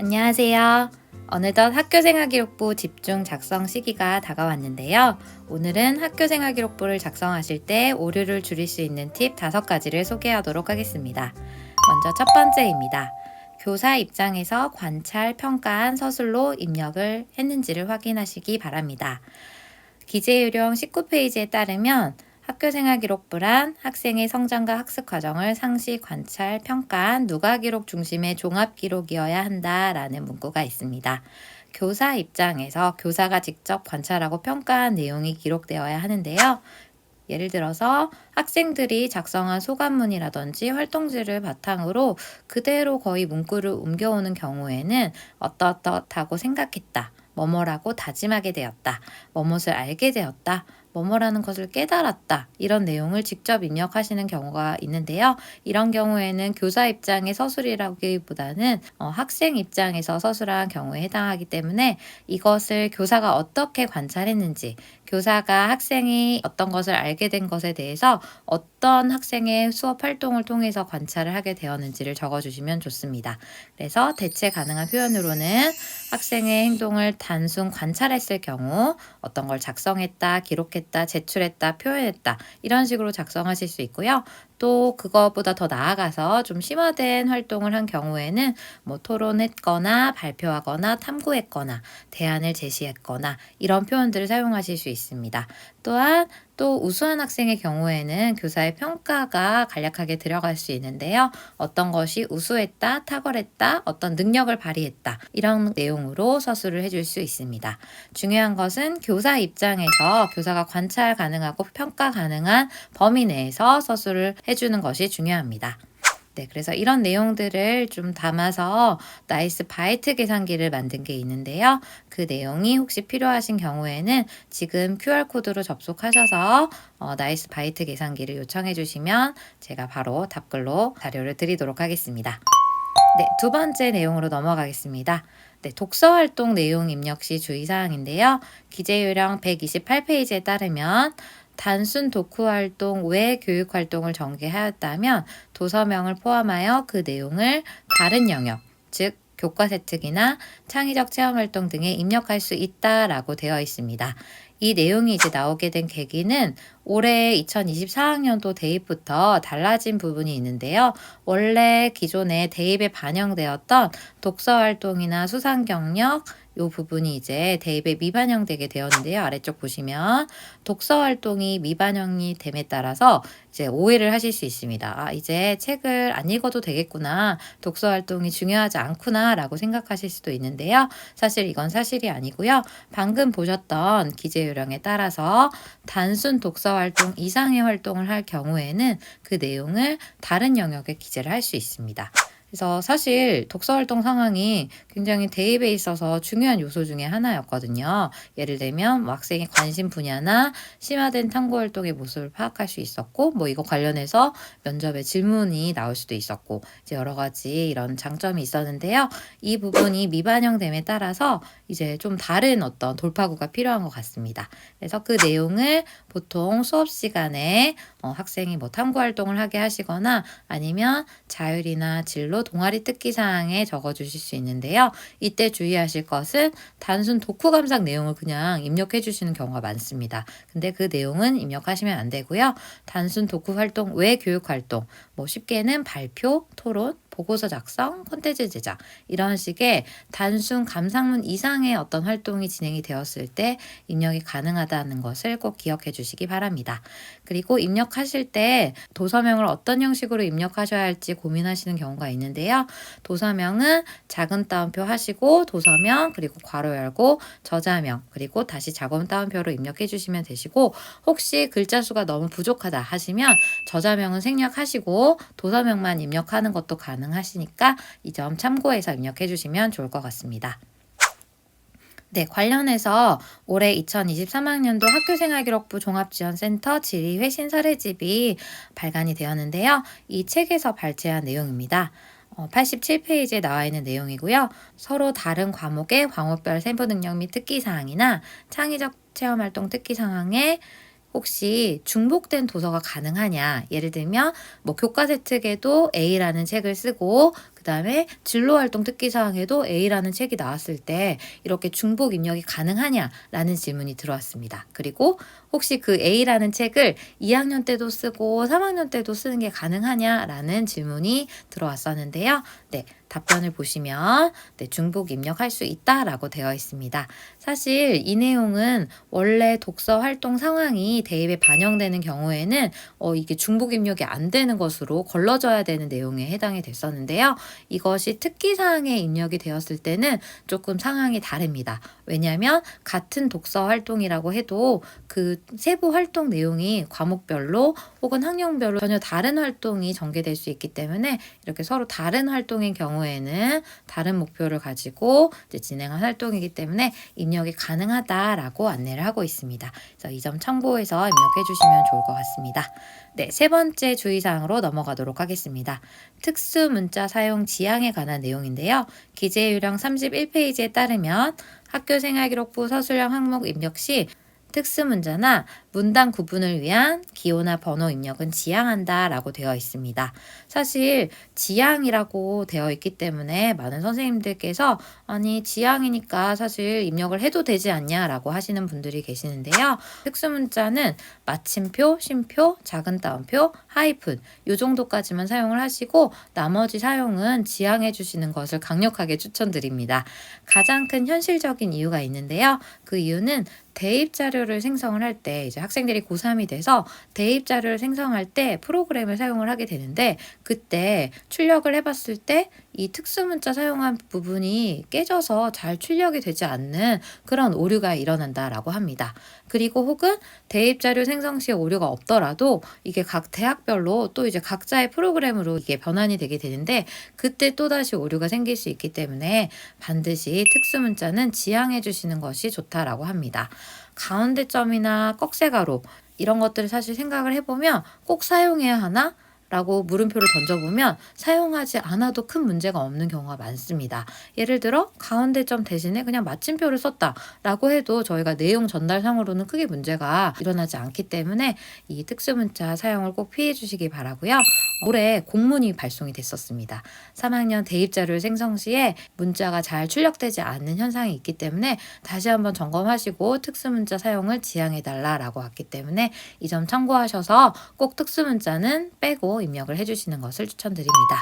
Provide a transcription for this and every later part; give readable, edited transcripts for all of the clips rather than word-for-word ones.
안녕하세요. 어느덧 학교생활기록부 집중 작성 시기가 다가왔는데요. 오늘은 학교생활기록부를 작성하실 때 오류를 줄일 수 있는 팁 5가지를 소개하도록 하겠습니다. 먼저 첫 번째입니다. 교사 입장에서 관찰, 평가한 서술로 입력을 했는지를 확인하시기 바랍니다. 기재요령 19페이지에 따르면 학교생활기록부란 학생의 성장과 학습 과정을 상시 관찰, 평가한 누가기록 중심의 종합기록이어야 한다라는 문구가 있습니다. 교사 입장에서 교사가 직접 관찰하고 평가한 내용이 기록되어야 하는데요. 예를 들어서 학생들이 작성한 소감문이라든지 활동지를 바탕으로 그대로 거의 문구를 옮겨오는 경우에는 어떻다고 생각했다. 뭐뭐라고 다짐하게 되었다. 뭐뭇을 알게 되었다. 뭐뭐라는 것을 깨달았다. 이런 내용을 직접 입력하시는 경우가 있는데요. 이런 경우에는 교사 입장의 서술이라기보다는 학생 입장에서 서술한 경우에 해당하기 때문에 이것을 교사가 어떻게 관찰했는지, 교사가 학생이 어떤 것을 알게 된 것에 대해서 어떤 학생의 수업 활동을 통해서 관찰을 하게 되었는지를 적어주시면 좋습니다. 그래서 대체 가능한 표현으로는 학생의 행동을 단순 관찰했을 경우 어떤 걸 작성했다, 기록했다, 제출했다, 표현했다 이런 식으로 작성하실 수 있고요. 또 그것보다 더 나아가서 좀 심화된 활동을 한 경우에는 토론했거나 발표하거나 탐구했거나 대안을 제시했거나 이런 표현들을 사용하실 수 있습니다. 또한 또 우수한 학생의 경우에는 교사의 평가가 간략하게 들어갈 수 있는데요. 어떤 것이 우수했다, 탁월했다, 어떤 능력을 발휘했다 이런 내용으로 서술을 해줄 수 있습니다. 중요한 것은 교사 입장에서 교사가 관찰 가능하고 평가 가능한 범위 내에서 서술을 해주는 것이 중요합니다. 네, 그래서 이런 내용들을 좀 담아서 나이스 바이트 계산기를 만든 게 있는데요. 그 내용이 혹시 필요하신 경우에는 지금 QR코드로 접속하셔서 나이스 바이트 계산기를 요청해 주시면 제가 바로 답글로 자료를 드리도록 하겠습니다. 네, 두 번째 내용으로 넘어가겠습니다. 네, 독서활동 내용 입력 시 주의사항인데요. 기재요령 128페이지에 따르면 단순 독후활동 외 교육활동을 전개하였다면 도서명을 포함하여 그 내용을 다른 영역, 즉 교과세특이나 창의적 체험활동 등에 입력할 수 있다라고 되어 있습니다. 이 내용이 이제 나오게 된 계기는 올해 2024학년도 대입부터 달라진 부분이 있는데요. 원래 기존에 대입에 반영되었던 독서활동이나 수상경력 이 부분이 이제 대입에 미반영되게 되었는데요. 아래쪽 보시면 독서활동이 미반영이 됨에 따라서 이제 오해를 하실 수 있습니다. 이제 책을 안 읽어도 되겠구나. 독서활동이 중요하지 않구나 라고 생각하실 수도 있는데요. 사실 이건 사실이 아니고요. 방금 보셨던 기재요령에 따라서 단순 독서활동 이상의 활동을 할 경우에는 그 내용을 다른 영역에 기재를 할 수 있습니다. 그래서 사실 독서활동 상황이 굉장히 대입에 있어서 중요한 요소 중에 하나였거든요. 예를 들면 학생의 관심 분야나 심화된 탐구활동의 모습을 파악할 수 있었고 이거 관련해서 면접에 질문이 나올 수도 있었고 이제 여러 가지 이런 장점이 있었는데요. 이 부분이 미반영됨에 따라서 이제 좀 다른 어떤 돌파구가 필요한 것 같습니다. 그래서 그 내용을 보통 수업 시간에 학생이 탐구활동을 하게 하시거나 아니면 자율이나 진로 동아리 특기사항에 적어주실 수 있는데요. 이때 주의하실 것은 단순 독후 감상 내용을 그냥 입력해 주시는 경우가 많습니다. 근데 그 내용은 입력하시면 안 되고요. 단순 독후 활동 외 교육 활동, 쉽게는 발표, 토론, 보고서 작성, 콘텐츠 제작 이런 식의 단순 감상문 이상의 어떤 활동이 진행이 되었을 때 입력이 가능하다는 것을 꼭 기억해 주시기 바랍니다. 그리고 입력하실 때 도서명을 어떤 형식으로 입력하셔야 할지 고민하시는 경우가 있는데요. 도서명은 작은 따옴표 하시고 도서명 그리고 괄호 열고 저자명 그리고 다시 작은 따옴표로 입력해 주시면 되시고 혹시 글자 수가 너무 부족하다 하시면 저자명은 생략하시고 도서명만 입력하는 것도 가능하시니까 이 점 참고해서 입력해 주시면 좋을 것 같습니다. 네, 관련해서 올해 2023학년도 학교생활기록부 종합지원센터 질의회신 사례집이 발간이 되었는데요. 이 책에서 발췌한 내용입니다. 87페이지에 나와 있는 내용이고요. 서로 다른 과목의 과목별 세부 능력 및 특기사항이나 창의적 체험활동 특기사항에 혹시 중복된 도서가 가능하냐? 예를 들면 교과세 특에도 A라는 책을 쓰고 그다음에 진로활동 특기사항에도 A라는 책이 나왔을 때 이렇게 중복 입력이 가능하냐라는 질문이 들어왔습니다. 그리고 혹시 그 A라는 책을 2학년 때도 쓰고 3학년 때도 쓰는 게 가능하냐라는 질문이 들어왔었는데요. 네, 답변을 보시면 네, 중복 입력할 수 있다라고 되어 있습니다. 사실 이 내용은 원래 독서 활동 상황이 대입에 반영되는 경우에는 이게 중복 입력이 안 되는 것으로 걸러져야 되는 내용에 해당이 됐었는데요. 이것이 특기사항에 입력이 되었을 때는 조금 상황이 다릅니다. 왜냐하면 같은 독서 활동이라고 해도 그 세부 활동 내용이 과목별로 혹은 학년별로 전혀 다른 활동이 전개될 수 있기 때문에 이렇게 서로 다른 활동인 경우에는 다른 목표를 가지고 이제 진행한 활동이기 때문에 입력이 가능하다라고 안내를 하고 있습니다. 그래서 이 점 참고해서 입력해 주시면 좋을 것 같습니다. 네, 세 번째 주의사항으로 넘어가도록 하겠습니다. 특수 문자 사용 지향에 관한 내용인데요. 기재 요령 31페이지에 따르면 학교생활기록부 서술형 항목 입력 시 특수 문자나 문단 구분을 위한 기호나 번호 입력은 지양한다 라고 되어 있습니다. 사실 지양이라고 되어 있기 때문에 많은 선생님들께서 아니 지양이니까 사실 입력을 해도 되지 않냐 라고 하시는 분들이 계시는데요. 특수 문자는 마침표, 쉼표, 작은 따옴표, 하이픈 이 정도까지만 사용을 하시고 나머지 사용은 지양해 주시는 것을 강력하게 추천드립니다. 가장 큰 현실적인 이유가 있는데요. 그 이유는 대입 자료를 생성을 할 때 이제 학생들이 고3이 돼서 대입 자료를 생성할 때 프로그램을 사용을 하게 되는데 그때 출력을 해봤을 때 이 특수 문자 사용한 부분이 깨져서 잘 출력이 되지 않는 그런 오류가 일어난다라고 합니다. 그리고 혹은 대입 자료 생성 시에 오류가 없더라도 이게 각 대학별로 또 이제 각자의 프로그램으로 이게 변환이 되게 되는데 그때 또다시 오류가 생길 수 있기 때문에 반드시 특수 문자는 지양해 주시는 것이 좋다라고 합니다. 가운데 점이나 꺽쇠가로 이런 것들을 사실 생각을 해보면 꼭 사용해야 하나? 라고 물음표를 던져보면 사용하지 않아도 큰 문제가 없는 경우가 많습니다. 예를 들어 가운데 점 대신에 그냥 마침표를 썼다 라고 해도 저희가 내용 전달상으로는 크게 문제가 일어나지 않기 때문에 이 특수문자 사용을 꼭 피해 주시기 바라고요. 올해 공문이 발송이 됐었습니다. 3학년 대입자료 생성 시에 문자가 잘 출력되지 않는 현상이 있기 때문에 다시 한번 점검하시고 특수문자 사용을 지양해달라라고 왔기 때문에 이 점 참고하셔서 꼭 특수문자는 빼고 입력을 해주시는 것을 추천드립니다.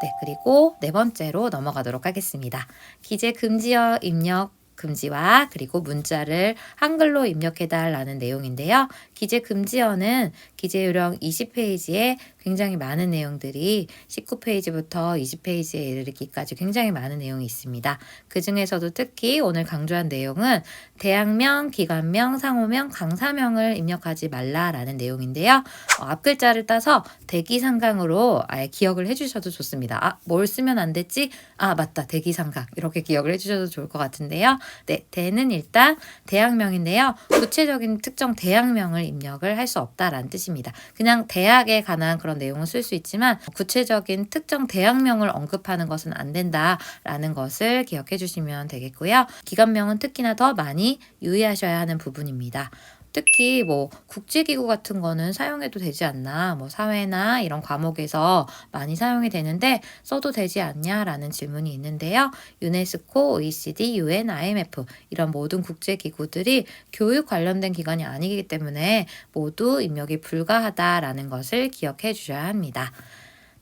네, 그리고 네 번째로 넘어가도록 하겠습니다. 기재 금지어 입력 금지와 그리고 문자를 한글로 입력해달라는 내용인데요. 기재 금지어는 기재 요령 20페이지에 굉장히 많은 내용들이 19페이지부터 20페이지에 이르기까지 굉장히 많은 내용이 있습니다. 그 중에서도 특히 오늘 강조한 내용은 대학명, 기관명, 상호명, 강사명을 입력하지 말라라는 내용인데요. 앞글자를 따서 대기상강으로 아예 기억을 해주셔도 좋습니다. 뭘 쓰면 안 됐지? 맞다. 대기상강. 이렇게 기억을 해주셔도 좋을 것 같은데요. 네, 대는 일단 대학명인데요. 구체적인 특정 대학명을 입력을 할 수 없다라는 뜻입니다. 그냥 대학에 관한 그런 내용을 쓸 수 있지만 구체적인 특정 대학명을 언급하는 것은 안 된다라는 것을 기억해 주시면 되겠고요. 기관명은 특히나 더 많이 유의하셔야 하는 부분입니다. 특히 국제기구 같은 거는 사용해도 되지 않나, 사회나 이런 과목에서 많이 사용이 되는데 써도 되지 않냐라는 질문이 있는데요. 유네스코, OECD, UN, IMF 이런 모든 국제기구들이 교육 관련된 기관이 아니기 때문에 모두 입력이 불가하다라는 것을 기억해 주셔야 합니다.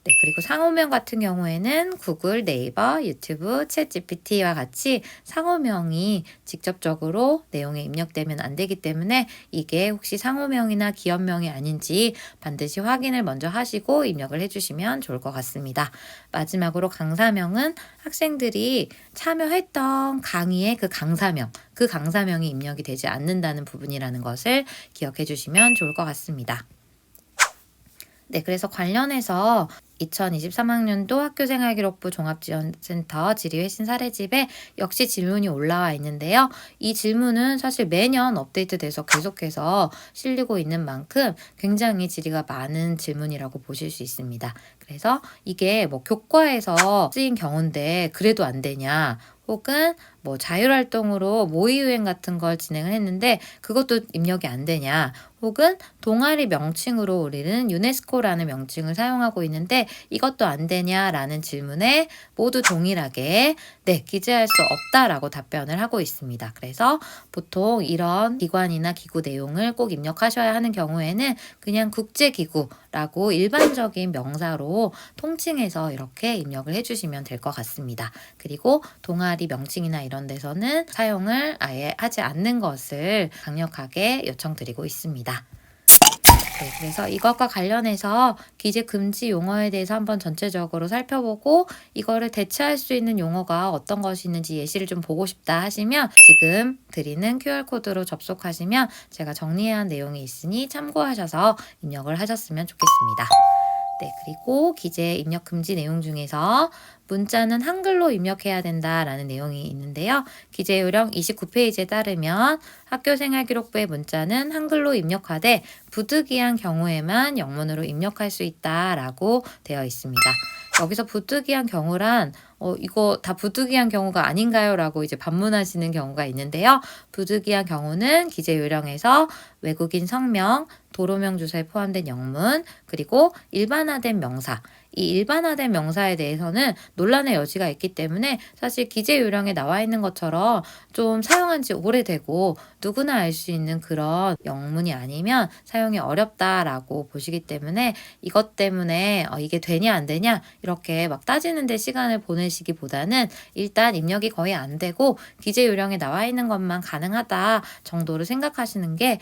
네, 그리고 상호명 같은 경우에는 구글, 네이버, 유튜브, 챗GPT와 같이 상호명이 직접적으로 내용에 입력되면 안 되기 때문에 이게 혹시 상호명이나 기업명이 아닌지 반드시 확인을 먼저 하시고 입력을 해주시면 좋을 것 같습니다. 마지막으로 강사명은 학생들이 참여했던 강의의 그 강사명이 입력이 되지 않는다는 부분이라는 것을 기억해 주시면 좋을 것 같습니다. 네, 그래서 관련해서 2023학년도 학교생활기록부 종합지원센터 지리회신 사례집에 역시 질문이 올라와 있는데요. 이 질문은 사실 매년 업데이트돼서 계속해서 실리고 있는 만큼 굉장히 질의가 많은 질문이라고 보실 수 있습니다. 그래서 이게 교과에서 쓰인 경우인데 그래도 안 되냐, 혹은 뭐 자율활동으로 모의유행 같은 걸 진행을 했는데 그것도 입력이 안 되냐, 혹은 동아리 명칭으로 우리는 유네스코라는 명칭을 사용하고 있는데 이것도 안 되냐라는 질문에 모두 동일하게 네, 기재할 수 없다라고 답변을 하고 있습니다. 그래서 보통 이런 기관이나 기구 내용을 꼭 입력하셔야 하는 경우에는 그냥 국제기구라고 일반적인 명사로 통칭해서 이렇게 입력을 해주시면 될 것 같습니다. 그리고 동아리 명칭이나 이런 데서는 사용을 아예 하지 않는 것을 강력하게 요청드리고 있습니다. 네, 그래서 이것과 관련해서 기재 금지 용어에 대해서 한번 전체적으로 살펴보고 이거를 대체할 수 있는 용어가 어떤 것이 있는지 예시를 좀 보고 싶다 하시면 지금 드리는 QR코드로 접속하시면 제가 정리한 내용이 있으니 참고하셔서 입력을 하셨으면 좋겠습니다. 네, 그리고 기재 입력 금지 내용 중에서 문자는 한글로 입력해야 된다라는 내용이 있는데요. 기재 요령 29페이지에 따르면 학교생활기록부의 문자는 한글로 입력하되 부득이한 경우에만 영문으로 입력할 수 있다라고 되어 있습니다. 여기서 부득이한 경우란 이거 다 부득이한 경우가 아닌가요? 라고 이제 반문하시는 경우가 있는데요. 부득이한 경우는 기재 요령에서 외국인 성명, 도로명 주소에 포함된 영문, 그리고 일반화된 명사, 이 일반화된 명사에 대해서는 논란의 여지가 있기 때문에 사실 기재 요령에 나와 있는 것처럼 좀 사용한 지 오래되고 누구나 알 수 있는 그런 영문이 아니면 사용이 어렵다라고 보시기 때문에 이것 때문에 이게 되냐 안 되냐 이렇게 막 따지는 데 시간을 보내시기보다는 일단 입력이 거의 안 되고 기재 요령에 나와 있는 것만 가능하다 정도로 생각하시는 게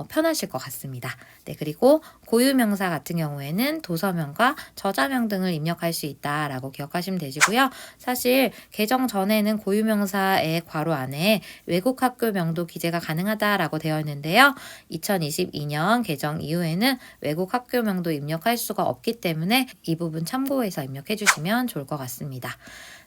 편하실 것 같습니다. 네, 그리고 고유명사 같은 경우에는 도서명과 저자명 등을 입력할 수 있다라고 기억하시면 되시고요. 사실 개정 전에는 고유명사의 괄호 안에 외국 학교명도 기재가 가능하다라고 되어 있는데요. 2022년 개정 이후에는 외국 학교명도 입력할 수가 없기 때문에 이 부분 참고해서 입력해 주시면 좋을 것 같습니다.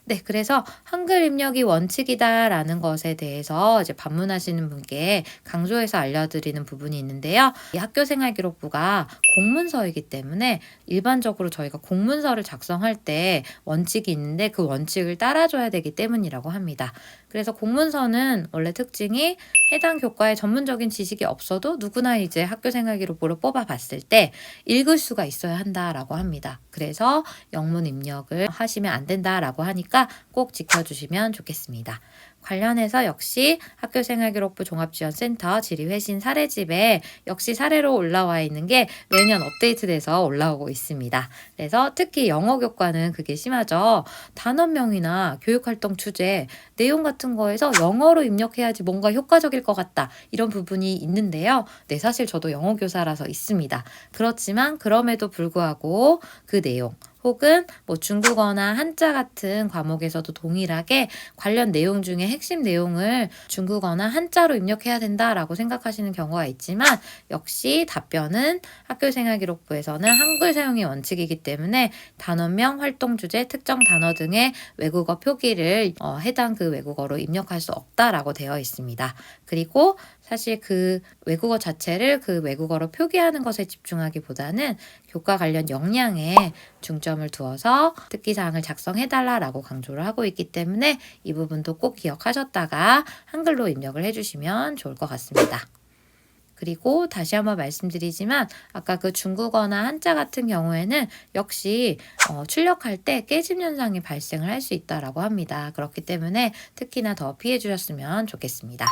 네, 그래서 한글 입력이 원칙이다라는 것에 대해서 이제 반문하시는 분께 강조해서 알려드리는 부분이 있는데요. 이 학교생활기록부가 공문서이기 때문에 일반적으로 저희가 공문서를 작성할 때 원칙이 있는데 그 원칙을 따라줘야 되기 때문이라고 합니다. 그래서 공문서는 원래 특징이 해당 교과에 전문적인 지식이 없어도 누구나 이제 학교생활기록부를 뽑아봤을 때 읽을 수가 있어야 한다라고 합니다. 그래서 영문 입력을 하시면 안 된다라고 하니까 꼭 지켜주시면 좋겠습니다. 관련해서 역시 학교생활기록부 종합지원센터 지리회신 사례집에 역시 사례로 올라와 있는 게 매년 업데이트돼서 올라오고 있습니다. 그래서 특히 영어 교과는 그게 심하죠. 단원명이나 교육활동 주제, 내용 같은 거에서 영어로 입력해야지 뭔가 효과적일 것 같다. 이런 부분이 있는데요. 네, 사실 저도 영어 교사라서 있습니다. 그렇지만 그럼에도 불구하고 그 내용, 혹은 뭐 중국어나 한자 같은 과목에서도 동일하게 관련 내용 중에 핵심 내용을 중국어나 한자로 입력해야 된다라고 생각하시는 경우가 있지만 역시 답변은 학교생활기록부에서는 한글 사용이 원칙이기 때문에 단원명, 활동 주제, 특정 단어 등의 외국어 표기를 해당 그 외국어로 입력할 수 없다라고 되어 있습니다. 그리고 사실 그 외국어 자체를 그 외국어로 표기하는 것에 집중하기보다는 교과 관련 역량에 중점을 두어서 특기사항을 작성해달라고 강조를 하고 있기 때문에 이 부분도 꼭 기억하셨다가 한글로 입력을 해주시면 좋을 것 같습니다. 그리고 다시 한번 말씀드리지만 아까 그 중국어나 한자 같은 경우에는 역시 출력할 때 깨짐 현상이 발생을 할 수 있다라고 합니다. 그렇기 때문에 특히나 더 피해 주셨으면 좋겠습니다.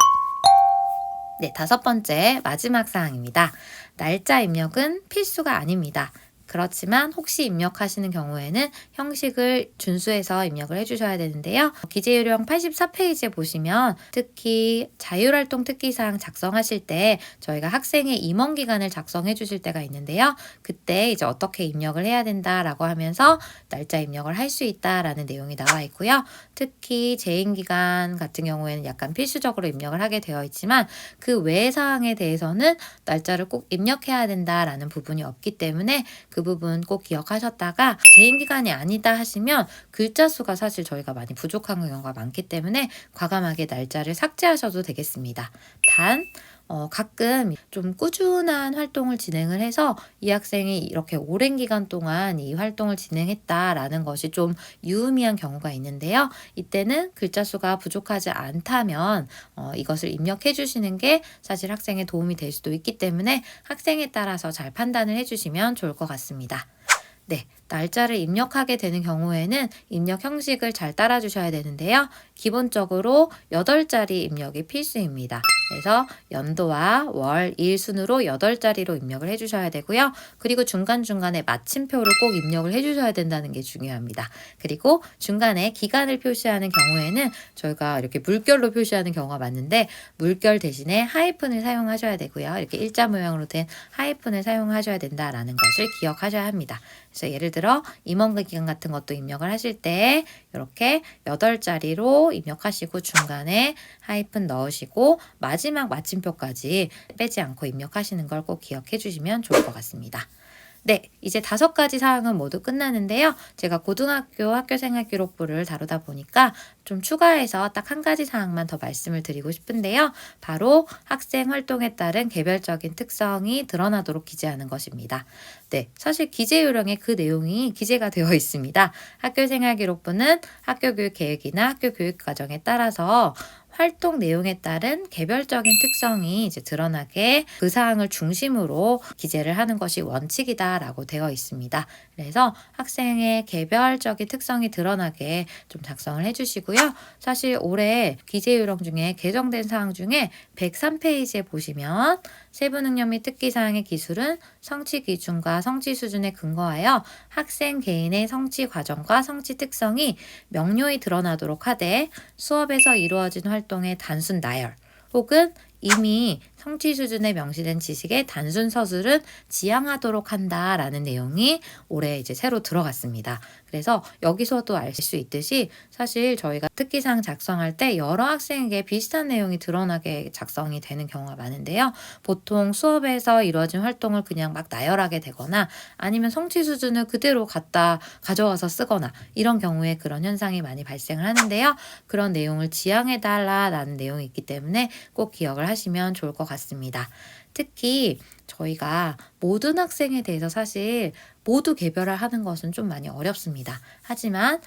네, 5번째 마지막 사항입니다. 날짜 입력은 필수가 아닙니다. 그렇지만 혹시 입력하시는 경우에는 형식을 준수해서 입력을 해주셔야 되는데요. 기재요령 84페이지에 보시면 특히 자율활동 특기사항 작성하실 때 저희가 학생의 임원기간을 작성해 주실 때가 있는데요. 그때 이제 어떻게 입력을 해야 된다라고 하면서 날짜 입력을 할 수 있다라는 내용이 나와 있고요. 특히 재임기간 같은 경우에는 약간 필수적으로 입력을 하게 되어 있지만 그 외의 사항에 대해서는 날짜를 꼭 입력해야 된다라는 부분이 없기 때문에 그 부분 꼭 기억하셨다가 재임기간이 아니다 하시면 글자 수가 사실 저희가 많이 부족한 경우가 많기 때문에 과감하게 날짜를 삭제하셔도 되겠습니다. 단 가끔 좀 꾸준한 활동을 진행을 해서 이 학생이 이렇게 오랜 기간 동안 이 활동을 진행했다라는 것이 좀 유의미한 경우가 있는데요. 이때는 글자 수가 부족하지 않다면 이것을 입력해 주시는 게 사실 학생에 도움이 될 수도 있기 때문에 학생에 따라서 잘 판단을 해 주시면 좋을 것 같습니다. 네, 날짜를 입력하게 되는 경우에는 입력 형식을 잘 따라 주셔야 되는데요. 기본적으로 8자리 입력이 필수입니다. 그래서 연도와 월, 일 순으로 8자리로 입력을 해주셔야 되고요. 그리고 중간중간에 마침표를 꼭 입력을 해주셔야 된다는 게 중요합니다. 그리고 중간에 기간을 표시하는 경우에는 저희가 이렇게 물결로 표시하는 경우가 많은데 물결 대신에 하이픈을 사용하셔야 되고요. 이렇게 일자 모양으로 된 하이픈을 사용하셔야 된다라는 것을 기억하셔야 합니다. 그래서 예를 들어 임원 기간 같은 것도 입력을 하실 때 이렇게 8자리로 입력하시고 중간에 하이픈 넣으시고 마지막 마침표까지 빼지 않고 입력하시는 걸 꼭 기억해 주시면 좋을 것 같습니다. 네, 이제 5가지 사항은 모두 끝나는데요. 제가 고등학교 학교생활기록부를 다루다 보니까 좀 추가해서 딱 1가지 사항만 더 말씀을 드리고 싶은데요. 바로 학생 활동에 따른 개별적인 특성이 드러나도록 기재하는 것입니다. 네, 사실 기재 요령에 그 내용이 기재가 되어 있습니다. 학교생활기록부는 학교교육 계획이나 학교교육 과정에 따라서 활동 내용에 따른 개별적인 특성이 이제 드러나게 그 사항을 중심으로 기재를 하는 것이 원칙이다라고 되어 있습니다. 그래서 학생의 개별적인 특성이 드러나게 좀 작성을 해주시고요. 사실 올해 기재 요령 중에 개정된 사항 중에 103페이지에 보시면 세부 능력 및 특기 사항의 기술은 성취 기준과 성취 수준에 근거하여 학생 개인의 성취 과정과 성취 특성이 명료히 드러나도록 하되 수업에서 이루어진 활동의 단순 나열 혹은 이미 성취 수준에 명시된 지식의 단순 서술은 지양하도록 한다라는 내용이 올해 이제 새로 들어갔습니다. 그래서 여기서도 알 수 있듯이 사실 저희가 특기사항 작성할 때 여러 학생에게 비슷한 내용이 드러나게 작성이 되는 경우가 많은데요. 보통 수업에서 이루어진 활동을 그냥 막 나열하게 되거나 아니면 성취 수준을 그대로 갖다 가져와서 쓰거나 이런 경우에 그런 현상이 많이 발생을 하는데요. 그런 내용을 지양해달라라는 내용이 있기 때문에 꼭 기억을 하시면 좋을 것 같습니다. 특히 저희가 모든 학생에 대해서 사실 모두 개별화 하는 것은 좀 많이 어렵습니다. 하지만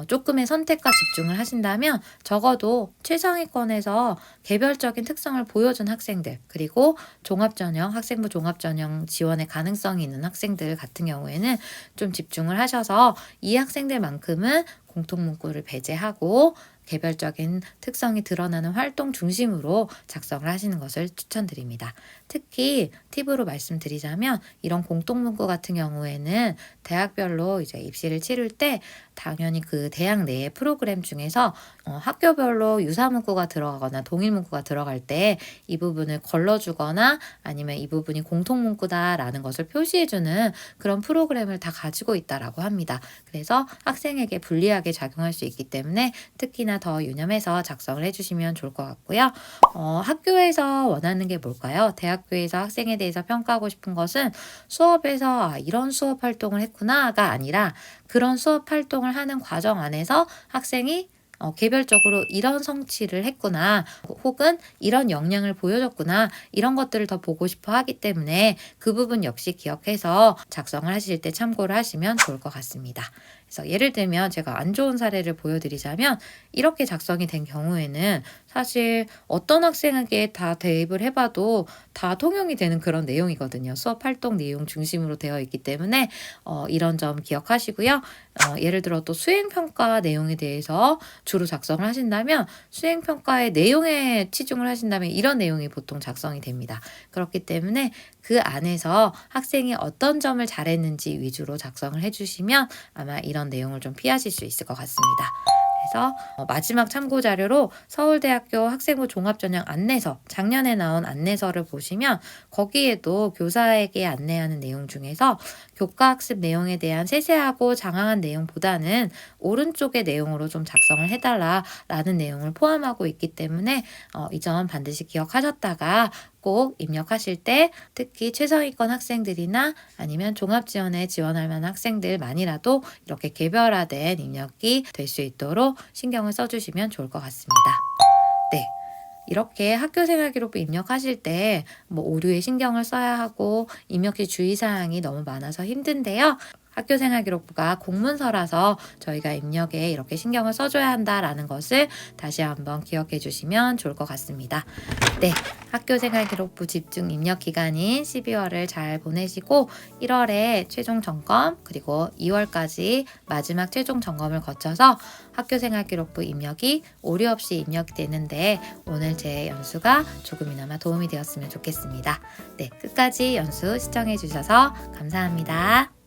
조금의 선택과 집중을 하신다면 적어도 최상위권에서 개별적인 특성을 보여준 학생들 그리고 종합전형, 학생부 종합전형 지원의 가능성이 있는 학생들 같은 경우에는 좀 집중을 하셔서 이 학생들만큼은 공통문구를 배제하고 개별적인 특성이 드러나는 활동 중심으로 작성을 하시는 것을 추천드립니다. 특히 팁으로 말씀드리자면 이런 공통문구 같은 경우에는 대학별로 이제 입시를 치를 때 당연히 그 대학 내의 프로그램 중에서 학교별로 유사문구가 들어가거나 동일문구가 들어갈 때 이 부분을 걸러주거나 아니면 이 부분이 공통문구다라는 것을 표시해주는 그런 프로그램을 다 가지고 있다라고 합니다. 그래서 학생에게 불리하게 작용할 수 있기 때문에 특히나 더 유념해서 작성을 해주시면 좋을 것 같고요. 학교에서 원하는 게 뭘까요? 대학교에서 학생에 대해서 평가하고 싶은 것은 수업에서 이런 수업 활동을 했구나가 아니라 그런 수업 활동을 하는 과정 안에서 학생이 개별적으로 이런 성취를 했구나 혹은 이런 역량을 보여줬구나 이런 것들을 더 보고 싶어 하기 때문에 그 부분 역시 기억해서 작성을 하실 때 참고를 하시면 좋을 것 같습니다. 그래서 예를 들면 제가 안 좋은 사례를 보여드리자면 이렇게 작성이 된 경우에는 사실 어떤 학생에게 다 대입을 해봐도 다 통용이 되는 그런 내용이거든요. 수업 활동 내용 중심으로 되어 있기 때문에 이런 점 기억하시고요. 예를 들어 또 수행평가 내용에 대해서 주로 작성을 하신다면 수행평가의 내용에 치중을 하신다면 이런 내용이 보통 작성이 됩니다. 그렇기 때문에 그 안에서 학생이 어떤 점을 잘했는지 위주로 작성을 해주시면 아마 이런 내용을 좀 피하실 수 있을 것 같습니다. 그래서 마지막 참고 자료로 서울대학교 학생부 종합전형 안내서 작년에 나온 안내서를 보시면 거기에도 교사에게 안내하는 내용 중에서 교과학습 내용에 대한 세세하고 장황한 내용보다는 오른쪽의 내용으로 좀 작성을 해달라라는 내용을 포함하고 있기 때문에 이 점 반드시 기억하셨다가 꼭 입력하실 때 특히 최상위권 학생들이나 아니면 종합지원에 지원할 만한 학생들만이라도 이렇게 개별화된 입력이 될 수 있도록 신경을 써주시면 좋을 것 같습니다. 네. 이렇게 학교생활기록부 입력하실 때 뭐 오류에 신경을 써야 하고 입력시 주의사항이 너무 많아서 힘든데요. 학교생활기록부가 공문서라서 저희가 입력에 이렇게 신경을 써줘야 한다라는 것을 다시 한번 기억해 주시면 좋을 것 같습니다. 네, 학교생활기록부 집중 입력 기간인 12월을 잘 보내시고 1월에 최종 점검 그리고 2월까지 마지막 최종 점검을 거쳐서 학교생활기록부 입력이 오류 없이 입력이 되는데 오늘 제 연수가 조금이나마 도움이 되었으면 좋겠습니다. 네, 끝까지 연수 시청해 주셔서 감사합니다.